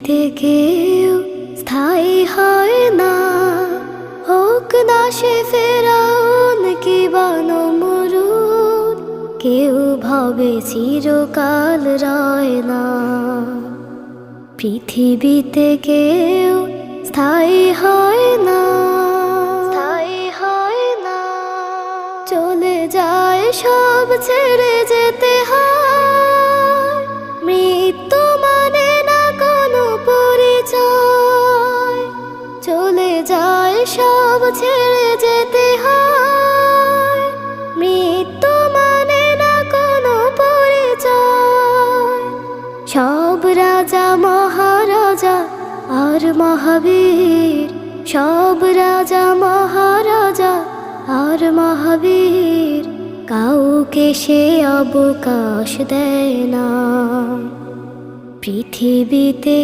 কেউ স্থায়ী হয় না, হোক না সে ফেরাউন কিবা নমরুদ, কেউ ভাবে চিরকাল রয় না। পৃথিবীতে কেউ স্থায়ী হয় না, স্থায়ী হয় না। চলে যায় সব ছেড়ে যেতে হয়, মৃত্যু মানে না কোনো পরিচয়। চলে যায় সব ছেড়ে যেতে হয়, মৃত্যু মানে না কোনো পরিচয়। সব রাজা মহারাজা আর মহাবীর, সব রাজা মহারাজা আর মহাবীর, কাউকে সে অবকাশ দেয় না। পৃথিবীতে